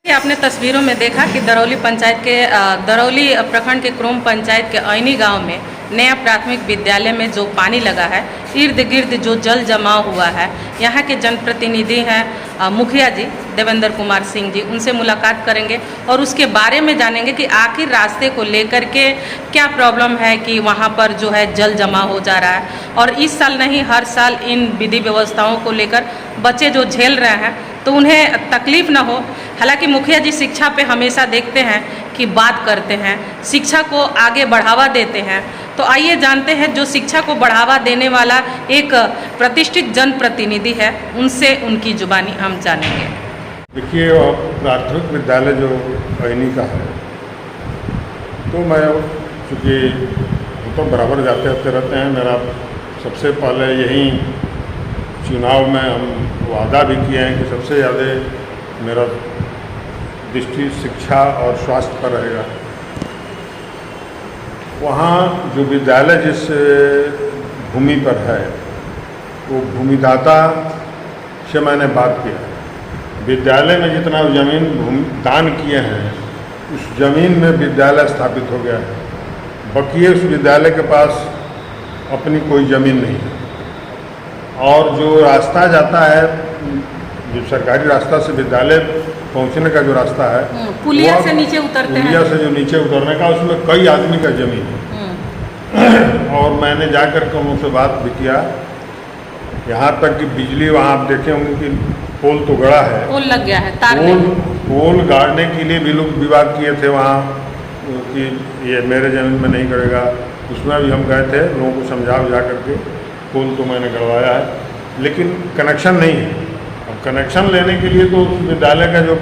आपने तस्वीरों में देखा कि दरौली पंचायत के दरौली प्रखंड के क्रोम पंचायत के ऐनी गांव में नया प्राथमिक विद्यालय में जो पानी लगा है, इर्द गिर्द जो जल जमा हुआ है, यहाँ के जनप्रतिनिधि हैं मुखिया जी देवेंद्र कुमार सिंह जी, उनसे मुलाकात करेंगे और उसके बारे में जानेंगे कि आखिर रास्ते को लेकर के क्या प्रॉब्लम है कि वहाँ पर जो है जल जमा हो जा रहा है। और इस साल नहीं, हर साल इन विधि व्यवस्थाओं को लेकर बच्चे जो झेल रहे हैं तो उन्हें तकलीफ़ ना हो। हालांकि मुखिया जी शिक्षा पे हमेशा देखते हैं कि बात करते हैं, शिक्षा को आगे बढ़ावा देते हैं। तो आइए जानते हैं जो शिक्षा को बढ़ावा देने वाला एक प्रतिष्ठित जनप्रतिनिधि है, उनसे उनकी जुबानी हम जानेंगे। देखिए, प्राथमिक विद्यालय जो ऐनी का है, तो मैं चूँकि हम तो बराबर जाते आते रहते हैं, मेरा सबसे पहले यही चुनाव में हम वादा भी किए हैं कि सबसे ज़्यादा मेरा दृष्टि शिक्षा और स्वास्थ्य पर रहेगा। वहाँ जो विद्यालय जिस भूमि पर है, वो भूमिदाता से मैंने बात किया। विद्यालय में जितना ज़मीन दान किए हैं, उस ज़मीन में विद्यालय स्थापित हो गया है। बाकी उस विद्यालय के पास अपनी कोई ज़मीन नहीं है। और जो रास्ता जाता है, जो सरकारी रास्ता से विद्यालय पहुंचने का जो रास्ता है, पुलिया से नीचे उतरते हैं, पुलिया से जो नीचे उतरने का, उसमें कई आदमी का ज़मीन है। और मैंने जाकर के उनसे बात भी किया, यहाँ तक कि बिजली, वहाँ आप देखे होंगे कि पोल तो गड़ा है, पोल लग गया है, तार पोल गाड़ने के लिए भी लोग विवाद किए थे वहाँ कि ये मेरे ज़मीन में नहीं गड़ेगा। उसमें भी हम गए थे, लोगों को समझा बुझा करके पोल तो मैंने गड़वाया है, लेकिन कनेक्शन नहीं है। अब कनेक्शन लेने के लिए तो उस विद्यालय का जो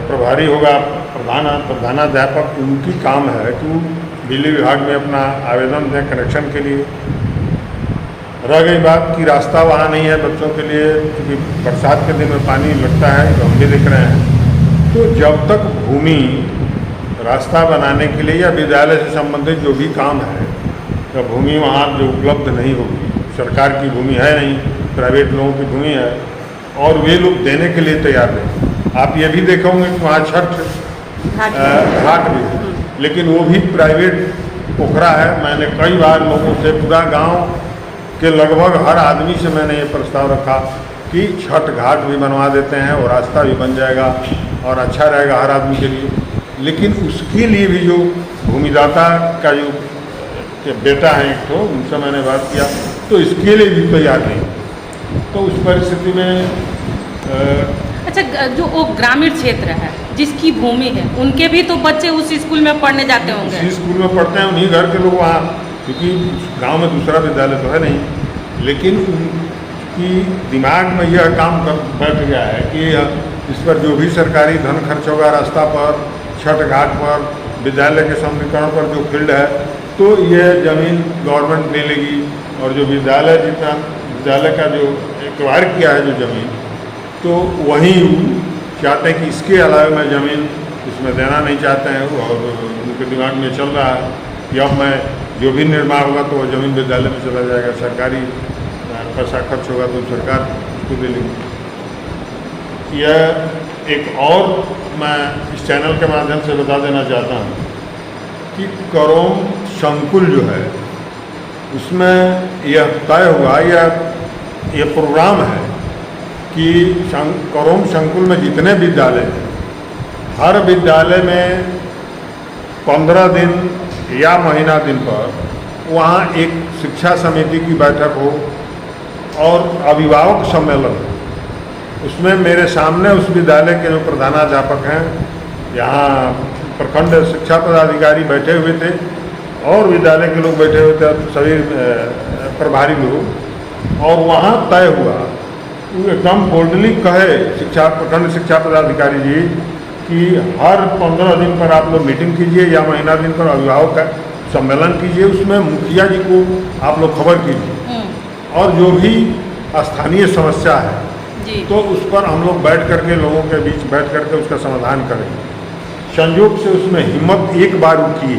प्रभारी होगा, प्रधानाध्यापक, उनकी काम है कि वो बिजली विभाग में अपना आवेदन दें कनेक्शन के लिए। रह गई बात कि रास्ता वहाँ नहीं है बच्चों के लिए, क्योंकि बरसात के दिन में पानी लगता है, तो हम भी देख रहे हैं। तो जब तक भूमि रास्ता बनाने के लिए या विद्यालय से संबंधित जो भी काम है, तो भूमि वहाँ जो उपलब्ध नहीं होगी, सरकार की भूमि है नहीं, प्राइवेट लोगों की भूमि है, और वे लोग देने के लिए तैयार नहीं। आप ये भी देखोगे कि वहाँ छठ घाट भी है, लेकिन वो भी प्राइवेट पोखरा है। मैंने कई बार लोगों से, पूरा गांव के लगभग हर आदमी से मैंने ये प्रस्ताव रखा कि छठ घाट भी बनवा देते हैं और रास्ता भी बन जाएगा और अच्छा रहेगा हर आदमी के लिए। लेकिन उसके लिए भी जो भूमिदाता का जो बेटा है एक तो, उनसे मैंने बात किया, तो इसके लिए भी तैयार नहीं। तो उस परिस्थिति में अच्छा, जो वो ग्रामीण क्षेत्र है जिसकी भूमि है, उनके भी तो बच्चे उस स्कूल में पढ़ने जाते होंगे। उसी स्कूल में पढ़ते हैं, उन्हीं घर के लोग वहाँ, क्योंकि गांव में दूसरा विद्यालय तो है नहीं। लेकिन उनकी दिमाग में यह काम बैठ गया है कि इस पर जो भी सरकारी धन खर्च होगा, रास्ता पर, छठ घाट पर, विद्यालय के सौंदर्यीकरण पर जो फील्ड है, तो ये ज़मीन गवर्नमेंट ले लेगी। और जो विद्यालय का जो एक्वायर किया है जो ज़मीन, तो वहीं चाहते हैं कि इसके अलावा मैं ज़मीन इसमें देना नहीं चाहते हैं। और उनके दिमाग में चल रहा है कि अब मैं जो भी निर्माण होगा तो वो ज़मीन विद्यालय में चला जाएगा, सरकारी पैसा खर्च होगा तो सरकार उसको दे लेगी। यह एक और मैं इस चैनल के माध्यम से बता देना चाहता हूँ कि करोम संकुल जो है, उसमें यह तय हुआ, यह प्रोग्राम है कि करोम संकुल में जितने विद्यालय हैं, हर विद्यालय में 15 दिन या महीना दिन पर वहाँ एक शिक्षा समिति की बैठक हो और अभिभावक सम्मेलन हो। उसमें मेरे सामने उस विद्यालय के जो प्रधानाध्यापक हैं, यहाँ प्रखंड शिक्षा पदाधिकारी बैठे हुए थे और विद्यालय के लोग बैठे हुए थे, सभी प्रभारी लोग। और वहाँ तय हुआ, एकदम बोल्डली कहे प्रखंड शिक्षा पदाधिकारी जी कि हर 15 दिन पर आप लोग मीटिंग कीजिए या महीना दिन पर अभिभावक का सम्मेलन कीजिए, उसमें मुखिया जी को आप लोग खबर कीजिए और जो भी स्थानीय समस्या है तो उस पर हम लोग बैठ करके, लोगों के बीच बैठ करके उसका समाधान करेंगे। संयोग से उसमें हिम्मत एक बार उठी,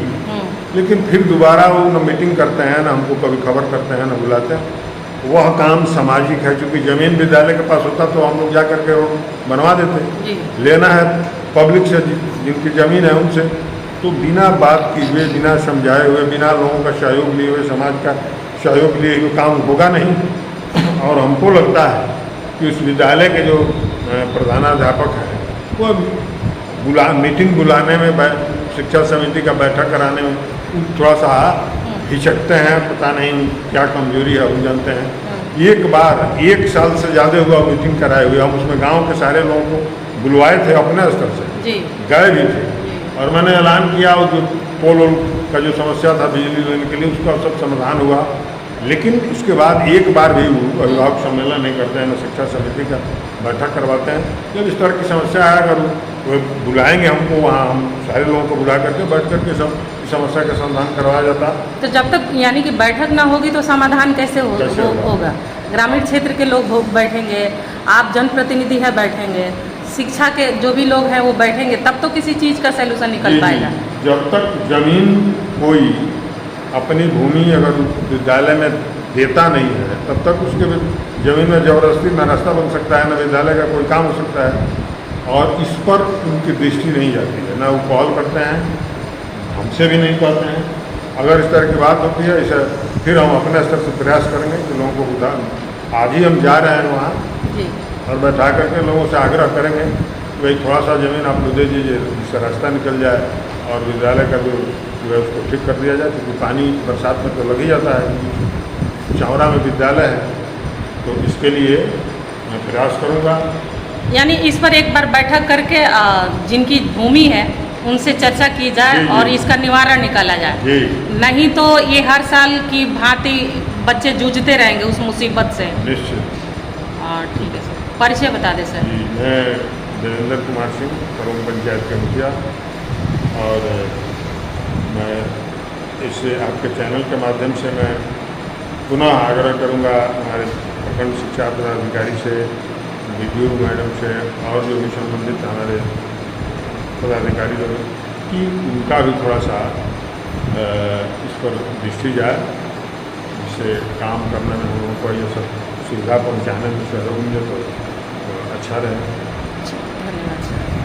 लेकिन फिर दोबारा वो न मीटिंग करते हैं, न हमको कभी खबर करते हैं, न बुलाते हैं। वह काम सामाजिक है, क्योंकि ज़मीन विद्यालय के पास होता तो हम लोग जा करके वो बनवा देते। जी। लेना है पब्लिक से, जिनकी ज़मीन है उनसे, तो बिना बात किए हुए, बिना समझाए हुए, बिना लोगों का सहयोग लिए हुए, समाज का सहयोग लिए हुए काम होगा नहीं। और हमको लगता है कि उस विद्यालय के जो प्रधानाध्यापक हैं वो मीटिंग बुलाने में, शिक्षा समिति का बैठक कराने में थोड़ा सा हिचकते हैं। पता नहीं क्या कमजोरी है, हम जानते हैं। एक बार 1 साल से ज़्यादा हुआ मीटिंग कराए हुए, हम उसमें गांव के सारे लोगों को बुलवाए थे अपने स्तर से, जी। गए भी थे, और मैंने ऐलान किया और जो पोल का जो समस्या था बिजली लेने के लिए, उसका सब समाधान हुआ। लेकिन उसके बाद एक बार भी अभिभावक सम्मेलन नहीं करते हैं, न शिक्षा समिति का बैठक करवाते हैं। जब इस तरह की समस्या है, अगर वो बुलाएंगे हमको, वहाँ हम सारे लोगों को बुला करके बैठ करके सब समस्या का समाधान करवाया जाता। तो जब तक यानी कि बैठक ना होगी तो समाधान कैसे होगा? ग्रामीण क्षेत्र के लोग बैठेंगे, आप जनप्रतिनिधि है बैठेंगे, शिक्षा के जो भी लोग हैं वो बैठेंगे, तब तो किसी चीज़ का सलूशन निकल पाएगा। जब तक जमीन कोई अपनी भूमि अगर विद्यालय में देता नहीं है, तब तक उसके जमीन में ज़बरदस्ती न रास्ता बन सकता है, न विद्यालय का कोई काम हो सकता है। और इस पर उनकी दृष्टि नहीं जाती है, ना वो कॉल करते हैं, हमसे भी नहीं कहते हैं। अगर इस तरह की बात होती है, इसे फिर हम अपने स्तर से प्रयास करेंगे कि लोगों को बुझा। आज ही हम जा रहे हैं वहाँ जी। और बैठा करके लोगों से आग्रह करेंगे कि भाई थोड़ा सा ज़मीन आप लोग दे दीजिए, जिससे रास्ता निकल जाए और विद्यालय का जो है उसको ठीक कर दिया जाए, क्योंकि पानी बरसात में तो लग ही जाता है। चावड़ा में विद्यालय है, तो इसके लिए मैं प्रयास करूँगा। यानी इस पर एक बार बैठक करके जिनकी भूमि है उनसे चर्चा की जाए और इसका निवारण निकाला जाए। जी। नहीं तो ये हर साल की भांति बच्चे जूझते रहेंगे उस मुसीबत से। निश्चित। ठीक है सर, परिचय बता दें सर। जी, मैं देवेंद्र कुमार सिंह, करोम पंचायत के मुखिया, और मैं इसे आपके चैनल के माध्यम से मैं पुनः आग्रह करूंगा हमारे प्रखंड शिक्षा पदाधिकारी से, BDO मैडम से, और जो भी संबंधित हमारे पदाधिकारी लोग, कि उनका भी थोड़ा सा इस पर दृष्टि जाए, जिससे काम करने में हम लोगों को ये सब सुविधा पहुँचाने में सहयोग मिले तो अच्छा रहे। धन्यवाद सर।